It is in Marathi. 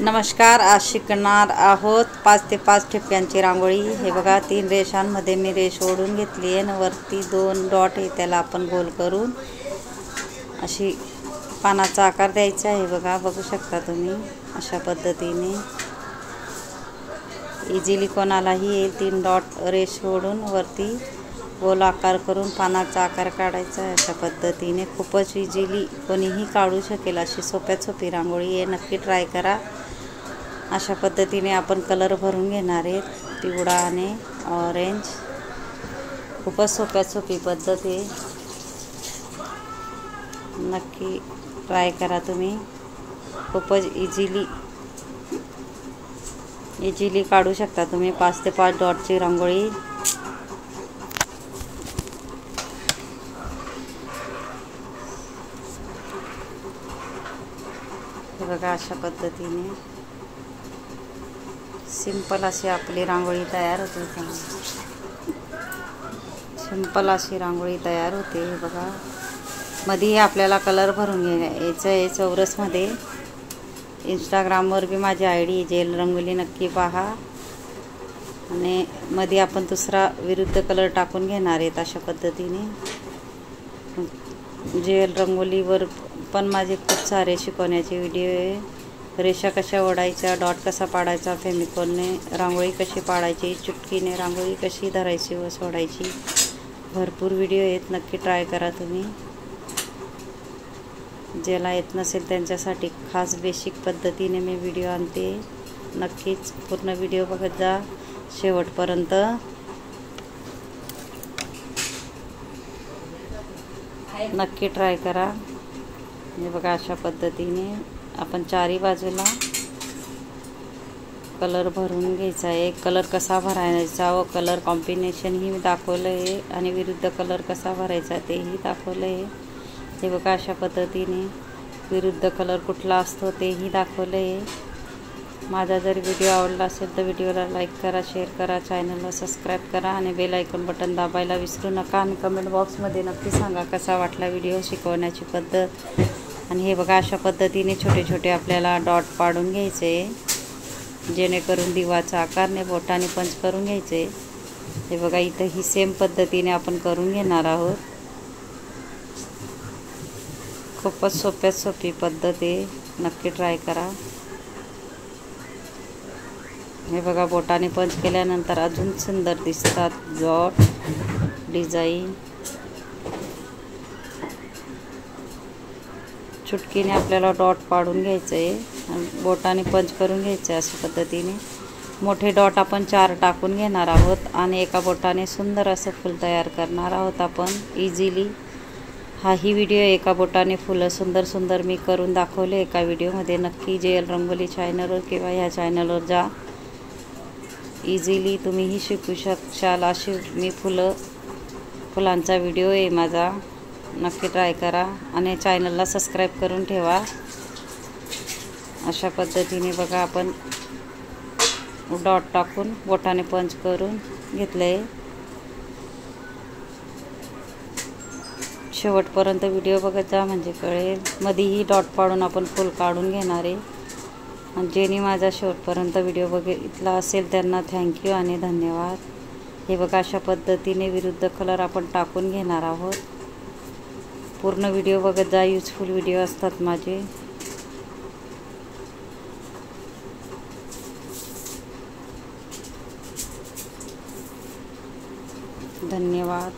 नमस्कार, आज शिकणार आहोत 5 ते 5 ठिपक्यांची रांगोळी। हे बघा, 3 रेषांमध्ये मी रेष ओढून घेतली आहे आणि वरती 2 डॉट आहे त्याला आपण गोल करून अशी पानाचा आकार द्यायचा आहे। बघा, बघू शकता तुम्ही अशा पद्धतीने इझिली कोणालाही येईल। 3 डॉट रेष ओढून वरती गोल आकार करून पानाचा आकार काढायचा आहे। अशा पद्धतीने खूपच इझिली कोणीही काढू शकेल अशी सोप्यात सोपी रांगोळी आहे। नक्की ट्राय करा। अशा पद्धतीने आपण कलर भरून घेणार आहे, पिवळा आणि ऑरेंज। खूपच सोप्यात सोपी पद्धत आहे, नक्की ट्राय करा तुम्ही। खूपच इझिली काढू शकता तुम्ही 5 ते 5 डॉटची रांगोळी। हे बघा, अशा पद्धतीने सिंपल अशी आपली रांगोळी तयार होते। सिंपल अशी रांगोळी तयार होते। हे बघा, मध्ये आपल्याला कलर भरून घ्यायचं आहे चौरसमध्ये। इंस्टाग्रामवर बी माझी आयडी जेल रंगोली, नक्की पहा। आणि मध्ये आपण दुसरा विरुद्ध कलर टाकून घेणार आहेत। अशा पद्धतीने जेल रंगोलीवर पण माझे खूप सारे शिकवण्याचे व्हिडिओ आहे। रेषा कशा ओढायच्या, डॉट कसा पाडायचा, फेमिकॉलने रांगोळी कशी पाडायची, चुटकीने रांगोळी कशी धरायची व सोडायची, भरपूर व्हिडिओ आहेत। नक्की ट्राय करा तुम्ही। ज्याला येत नसेल त्यांच्यासाठी खास बेसिक पद्धतीने मी व्हिडिओ आणते। नक्कीच पूर्ण व्हिडिओ बघत जा शेवटपर्यंत। नक्की ट्राय करा। हे बघा, अशा पद्धतीने आपण चारी बाजूला कलर भरून घ्यायचा आहे। कलर कसा भरायचा व कलर कॉम्बिनेशन ही दाखवलं आहे आणि विरुद्ध कलर कसा भरायचा तेही दाखवलं आहे। हे बघा, अशा पद्धतीने विरुद्ध कलर कुठला असतो तेही दाखवलं आहे। माझा जर व्हिडिओ आवडला असेल तर व्हिडिओला लाईक करा, शेअर करा, चॅनलला सबस्क्राईब करा आणि बेल आयकॉन बटन दाबायला विसरू नका। आणि कमेंट बॉक्समध्ये नक्की सांगा कसा वाटला व्हिडिओ, शिकवण्याची पद्धत। आणि हे बघा, अशा पद्धतीने छोटे छोटे आपल्याला डॉट पाडून घ्यायचे, जेणेकरून दिवाचा आकारने बोटाने पंच करून घ्यायचे। हे बघा, इथं ही सेम पद्धतीने आपण करून घेणार आहोत। खूपच सोप्यात सोपी पद्धत आहे, नक्की ट्राय करा। हे बघा, बोटाने पंच केल्यानंतर अजून सुंदर दिसतात डॉट डिझाईन। चुटकीने आपल्याला डॉट पाडून घ्यायचं आहे आणि बोटाने पंच करून घ्यायचं आहे। अशा पद्धतीने मोठे डॉट आपण 4 टाकून घेणार आहोत आणि एका बोटाने सुंदर असं फूल तयार करणार आहोत आपण इझिली। हाही व्हिडिओ एका बोटाने फुलं सुंदर सुंदर मी करून दाखवले एका व्हिडिओमध्ये। नक्की जेल रंगोली चॅनलवर किंवा ह्या चॅनलवर जा, इझिली तुम्हीही शिकू शकाल। अशी मी फुलांचा व्हिडिओ आहे माझा, नक्की ट्राय करा आणि चॅनलला सबस्क्राईब करून ठेवा। अशा पद्धतीने बघा, आपण डॉट टाकून बोटाने पंच करून घेतले। शेवटपर्यंत व्हिडिओ बघत जा म्हणजे कळेल। मध्येही डॉट पाडून आपण फुल काढून घेणार आहे। आणि ज्यांनी माझा शेवटपर्यंत व्हिडिओ बघितला असेल त्यांना थँक्यू आणि धन्यवाद। हे बघा, अशा पद्धतीने विरुद्ध कलर आपण टाकून घेणार आहोत। पूर्ण व्हिडिओ बघत जा, यूजफुल व्हिडिओ असतात माझे। धन्यवाद।